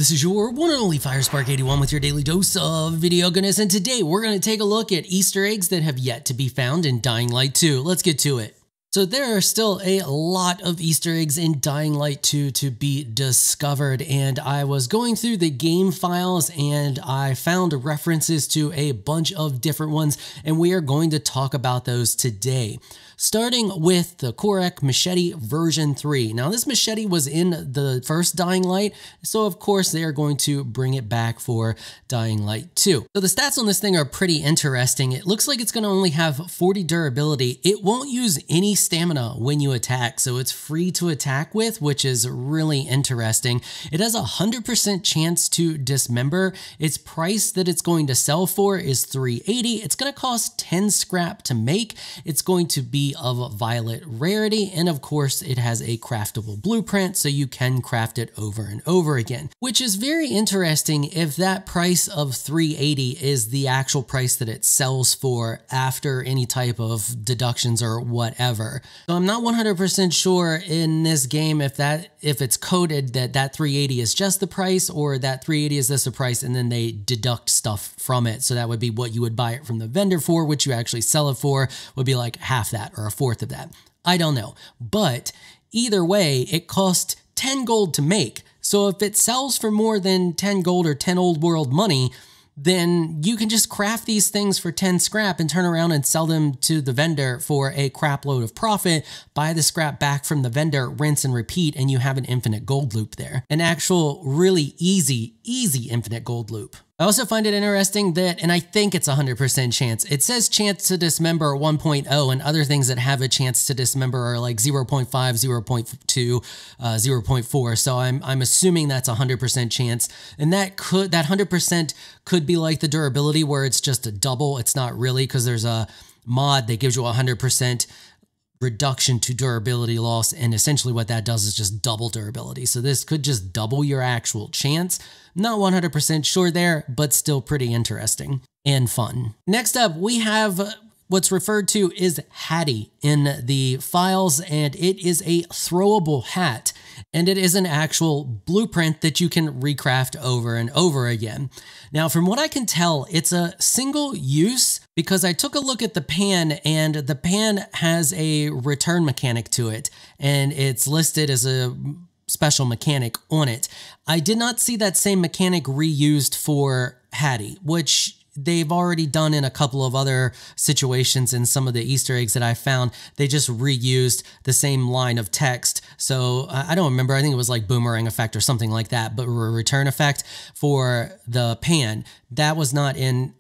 This is your one and only FireSpark81 with your daily dose of video goodness, and today we're going to take a look at Easter eggs that have yet to be found in Dying Light 2. Let's get to it. So there are still a lot of Easter eggs in Dying Light 2 to be discovered, and I was going through the game files and I found references to a bunch of different ones, and we are going to talk about those today. Starting with the Korek machete version 3. Now this machete was in the first Dying Light, so of course they are going to bring it back for Dying Light 2. So the stats on this thing are pretty interesting. It looks like it's going to only have 40 durability. It won't use any stamina when you attack, so it's free to attack with, which is really interesting. It has a 100% chance to dismember. Its price that it's going to sell for is $380. It's going to cost 10 scrap to make. It's going to be of violet rarity, and of course it has a craftable blueprint, so you can craft it over and over again, which is very interesting if that price of $380 is the actual price that it sells for after any type of deductions or whatever. So I'm not 100% sure in this game if it's coded that $380 is just the price, or that $380 is just the price and then they deduct stuff from it. So that would be what you would buy it from the vendor for, which you actually sell it for would be like half that or a fourth of that. I don't know, but either way, it costs 10 gold to make. So if it sells for more than 10 gold or 10 old world money, then you can just craft these things for 10 scrap and turn around and sell them to the vendor for a crap load of profit, buy the scrap back from the vendor, rinse and repeat, and you have an infinite gold loop there. An actual really easy infinite gold loop. I also find it interesting that, and I think it's 100% chance, it says chance to dismember 1.0, and other things that have a chance to dismember are like 0.5, 0.2, 0.4. So I'm assuming that's 100% chance. And that 100% could be like the durability where it's just a double. It's not really, because there's a mod that gives you 100% reduction to durability loss, and essentially what that does is just double durability. So this could just double your actual chance. Not 100% sure there, but still pretty interesting and fun. Next up, we have what's referred to as Hattie in the files, and it is a throwable hat, and it is an actual blueprint that you can recraft over and over again. Now, from what I can tell, it's a single use, because I took a look at the pan, and the pan has a return mechanic to it, and it's listed as a special mechanic on it. I did not see that same mechanic reused for Hattie, which they've already done in a couple of other situations. In some of the Easter eggs that I found, they just reused the same line of text. So I don't remember, I think it was like boomerang effect or something like that, but a return effect for the pan. That was not in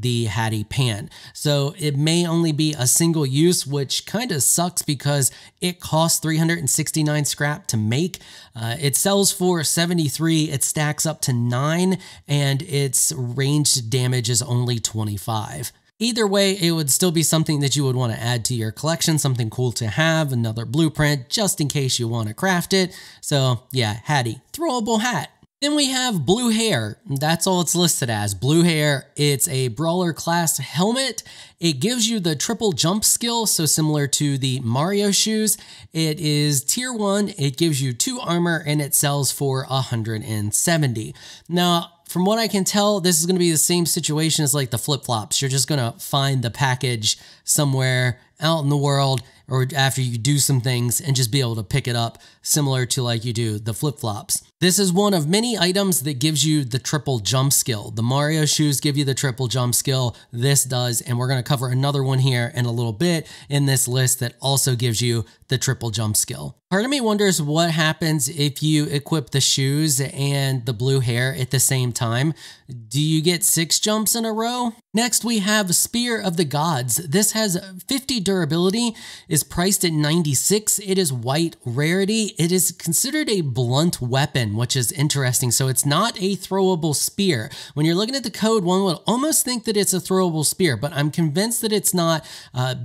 the Hattie pan. So it may only be a single use, which kind of sucks because it costs 369 scrap to make. It sells for 73, it stacks up to 9, and its ranged damage is only 25. Either way, it would still be something that you would want to add to your collection, something cool to have, another blueprint, just in case you want to craft it. So yeah, Hattie, throwable hat. Then we have blue hair. That's all it's listed as, blue hair. It's a brawler class helmet. It gives you the triple jump skill, so similar to the Mario shoes. It is tier 1, it gives you 2 armor, and it sells for 170. Now, from what I can tell, this is going to be the same situation as like the flip-flops. You're just going to find the package somewhere out in the world, or after you do some things, and just be able to pick it up, similar to like you do the flip-flops. This is one of many items that gives you the triple jump skill. The Mario shoes give you the triple jump skill. This does, and we're going to cover another one here in a little bit in this list that also gives you the triple jump skill. Part of me wonders what happens if you equip the shoes and the blue hair at the same time. Do you get 6 jumps in a row? Next, we have Spear of the Gods. This has 50 durability, is priced at 96. It is white rarity. It is considered a blunt weapon, which is interesting. So it's not a throwable spear. When you're looking at the code, one would almost think that it's a throwable spear, but I'm convinced that it's not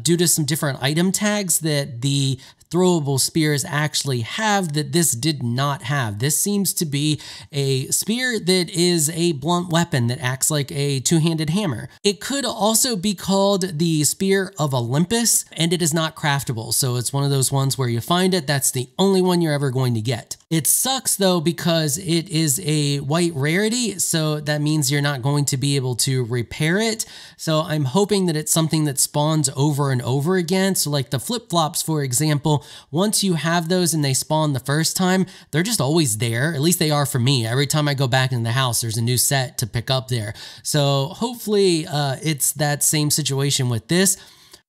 due to some different item tags that the throwable spears actually have that this did not have. This seems to be a spear that is a blunt weapon that acts like a two-handed hammer. It could also be called the Spear of Olympus, and it is not craftable. So it's one of those ones where you find it, that's the only one you're ever going to get. It sucks though because it is a white rarity, so that means you're not going to be able to repair it. So I'm hoping that it's something that spawns over and over again. So like the flip-flops, for example, once you have those and they spawn the first time, they're just always there. At least they are for me. Every time I go back in the house, there's a new set to pick up there. So hopefully it's that same situation with this.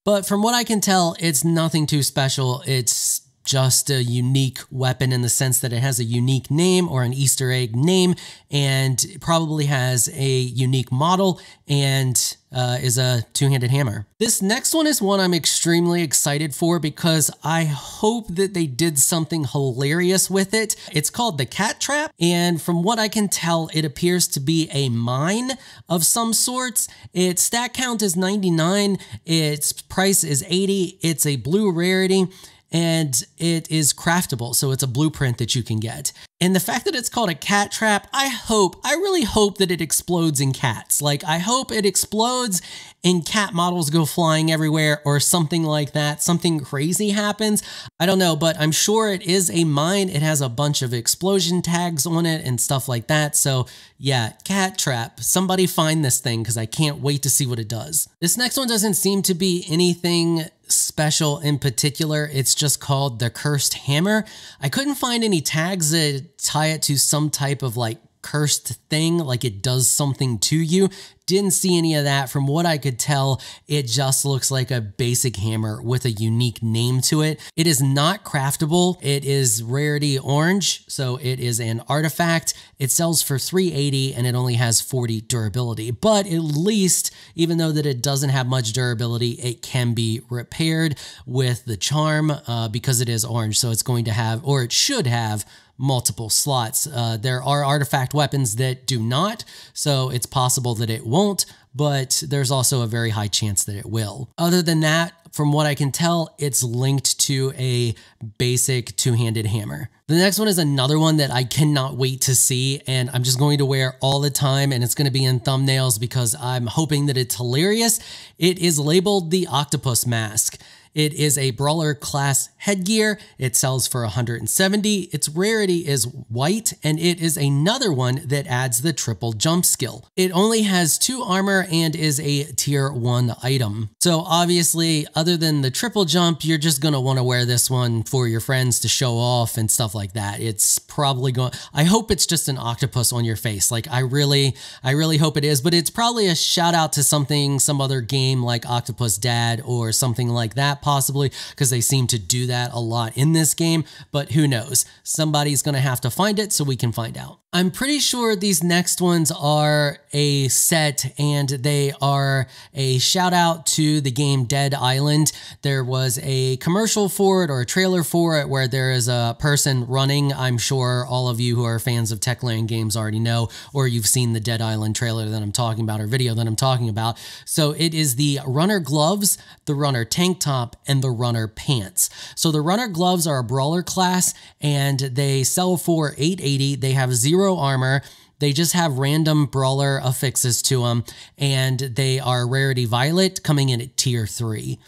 But from what I can tell, it's nothing too special. It's just a unique weapon in the sense that it has a unique name or an Easter egg name, and it probably has a unique model and is a two-handed hammer. This next one is one I'm extremely excited for because I hope that they did something hilarious with it. It's called the Cat Trap, and from what I can tell, it appears to be a mine of some sorts. Its stat count is 99, its price is 80, it's a blue rarity, and it is craftable, so it's a blueprint that you can get. And the fact that it's called a cat trap, I really hope that it explodes in cats. Like, I hope it explodes and cat models go flying everywhere or something like that. Something crazy happens. I don't know, but I'm sure it is a mine. It has a bunch of explosion tags on it and stuff like that. So yeah, cat trap. Somebody find this thing because I can't wait to see what it does. This next one doesn't seem to be anything special in particular. It's just called the Cursed Hammer. I couldn't find any tags that tie it to some type of like cursed thing, like it does something to you. Didn't see any of that. From what I could tell, it just looks like a basic hammer with a unique name to it. It is not craftable. It is rarity orange, so it is an artifact. It sells for $380 and it only has 40 durability. But at least, even though that it doesn't have much durability, it can be repaired with the charm because it is orange. So it's going to have, or it should have, multiple slots. There are artifact weapons that do not, so it's possible that it won't, but there's also a very high chance that it will. Other than that, from what I can tell, it's linked to a basic two-handed hammer. The next one is another one that I cannot wait to see, and I'm just going to wear all the time, and it's going to be in thumbnails because I'm hoping that it's hilarious. It is labeled the Octopus Mask. It is a brawler class headgear. It sells for $170. Its rarity is white, and it is another one that adds the triple jump skill. It only has 2 armor and is a tier 1 item. So obviously, other than the triple jump, you're just gonna wanna wear this one for your friends to show off and stuff like that. It's probably going, I hope it's just an octopus on your face. Like I really hope it is, but it's probably a shout out to something, some other game like Octopus Dad or something like that, possibly, because they seem to do that a lot in this game, but who knows? Somebody's gonna have to find it so we can find out. I'm pretty sure these next ones are a set and they are a shout out to the game Dead Island. There was a commercial for it or a trailer for it where there is a person running. I'm sure all of you who are fans of Techland games already know, or you've seen the Dead Island trailer that I'm talking about or video that I'm talking about. So it is the runner gloves, the runner tank top, and the runner pants. So the runner gloves are a brawler class and they sell for $880. They have 0 armor. They just have random brawler affixes to them, and they are rarity violet, coming in at tier 3.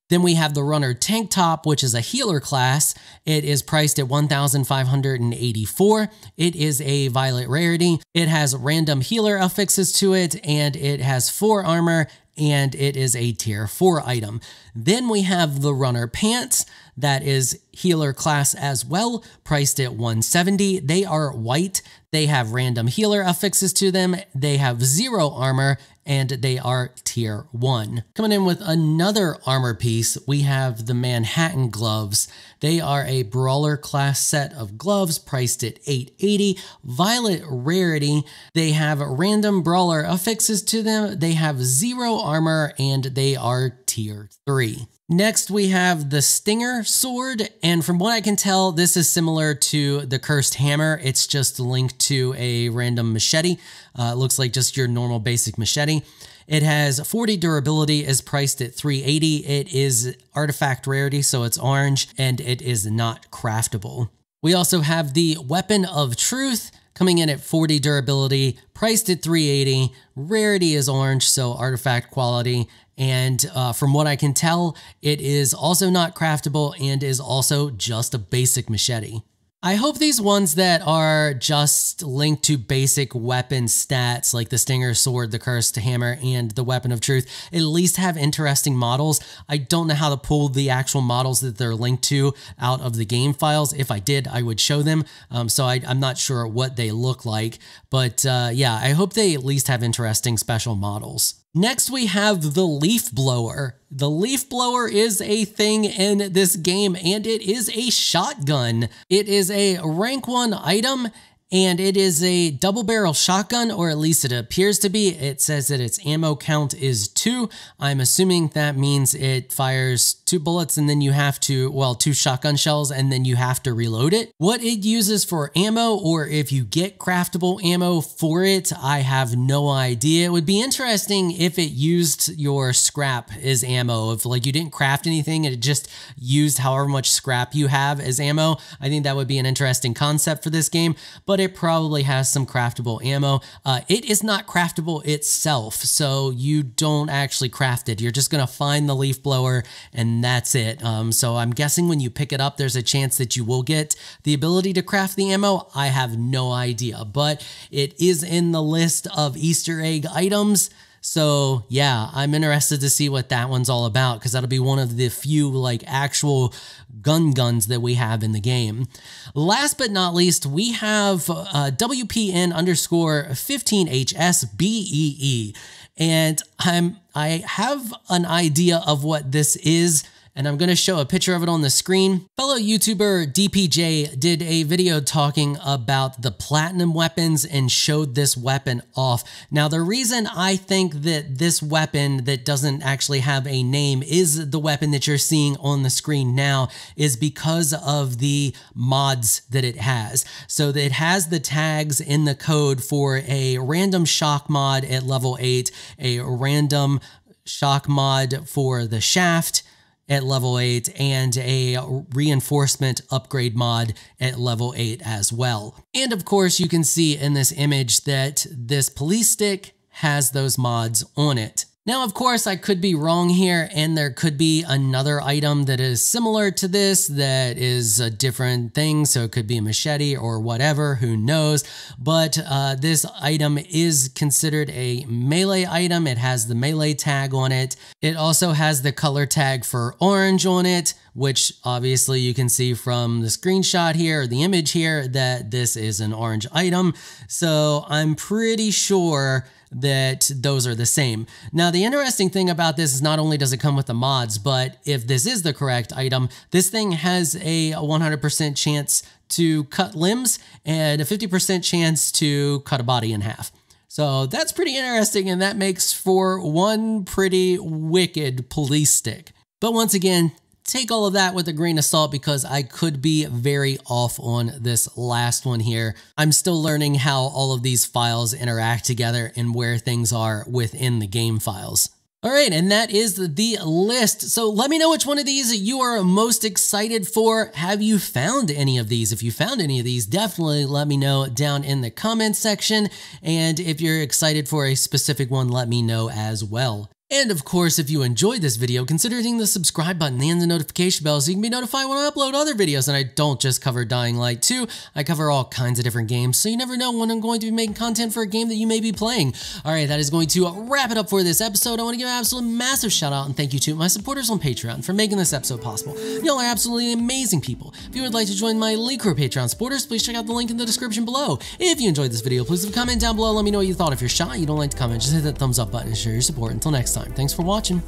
Then we have the runner tank top, which is a healer class. It is priced at $1,584. It is a violet rarity. It has random healer affixes to it, and it has 4 armor, and it is a tier 4 item. Then we have the runner pants. That is healer class as well, priced at $170. They are white. They have random healer affixes to them. They have 0 armor, and they are tier 1. Coming in with another armor piece, we have the Manhatan Gloves. They are a brawler class set of gloves priced at $880. Violet rarity. They have random brawler affixes to them. They have 0 armor, and they are tier 3. Next, we have the Stinger Sword, and from what I can tell, this is similar to the Cursed Hammer. It's just linked to a random machete. It looks like just your normal basic machete. machete. It has 40 durability, is priced at $380. It is artifact rarity, so it's orange, and it is not craftable. We also have the Weapon of Truth coming in at 40 durability, priced at $380. Rarity is orange, so artifact quality. And from what I can tell, it is also not craftable and is also just a basic machete. I hope these ones that are just linked to basic weapon stats like the Stinger, Sword, the Cursed Hammer, and the Weapon of Truth at least have interesting models. I don't know how to pull the actual models that they're linked to out of the game files. If I did, I would show them. So I'm not sure what they look like. But yeah, I hope they at least have interesting special models. Next, we have the Leaf Blower. The Leaf Blower is a thing in this game, and it is a shotgun. It is a rank 1 item, and it is a double barrel shotgun, or at least it appears to be. It says that its ammo count is 2. I'm assuming that means it fires 2 bullets and then you have to, well, 2 shotgun shells and then you have to reload it. What it uses for ammo, or if you get craftable ammo for it, I have no idea. It would be interesting if it used your scrap as ammo. If like you didn't craft anything and it just used however much scrap you have as ammo, I think that would be an interesting concept for this game, but it probably has some craftable ammo. It is not craftable itself, so you don't actually craft it. You're just gonna find the leaf blower and that's it. So I'm guessing when you pick it up, there's a chance that you will get the ability to craft the ammo. I have no idea, but it is in the list of Easter egg items. So yeah, I'm interested to see what that one's all about, because that'll be one of the few like actual guns that we have in the game. Last but not least, we have WPN_15HSBEE, and I have an idea of what this is, and I'm going to show a picture of it on the screen. Fellow YouTuber DPJ did a video talking about the platinum weapons and showed this weapon off. Now, the reason I think that this weapon that doesn't actually have a name is the weapon that you're seeing on the screen now is because of the mods that it has. So that it has the tags in the code for a random shock mod at level 8, a random shock mod for the shaft at level 8, and a reinforcement upgrade mod at level 8 as well. And of course, you can see in this image that this police stick has those mods on it. Now, of course, I could be wrong here, and there could be another item that is similar to this that is a different thing. So it could be a machete or whatever, who knows? But this item is considered a melee item. It has the melee tag on it. It also has the color tag for orange on it, which obviously you can see from the screenshot here, or the image here, that this is an orange item. So I'm pretty sure that those are the same. Now, the interesting thing about this is not only does it come with the mods, but if this is the correct item, this thing has a 100% chance to cut limbs and a 50% chance to cut a body in half. So that's pretty interesting, and that makes for one pretty wicked police stick. But once again, take all of that with a grain of salt, because I could be very off on this last one here. I'm still learning how all of these files interact together and where things are within the game files. All right, and that is the list. So let me know which one of these you are most excited for. Have you found any of these? If you found any of these, definitely let me know down in the comments section. And if you're excited for a specific one, let me know as well. And of course, if you enjoyed this video, consider hitting the subscribe button and the notification bell so you can be notified when I upload other videos. And I don't just cover Dying Light 2, I cover all kinds of different games, so you never know when I'm going to be making content for a game that you may be playing. All right, that is going to wrap it up for this episode. I want to give an absolute massive shout out and thank you to my supporters on Patreon for making this episode possible. Y'all are absolutely amazing people. If you would like to join my Elite Crew Patreon supporters, please check out the link in the description below. If you enjoyed this video, please leave a comment down below. Let me know what you thought. If you're shy, you don't like to comment, just hit that thumbs up button and share your support. Until next time, thanks for watching.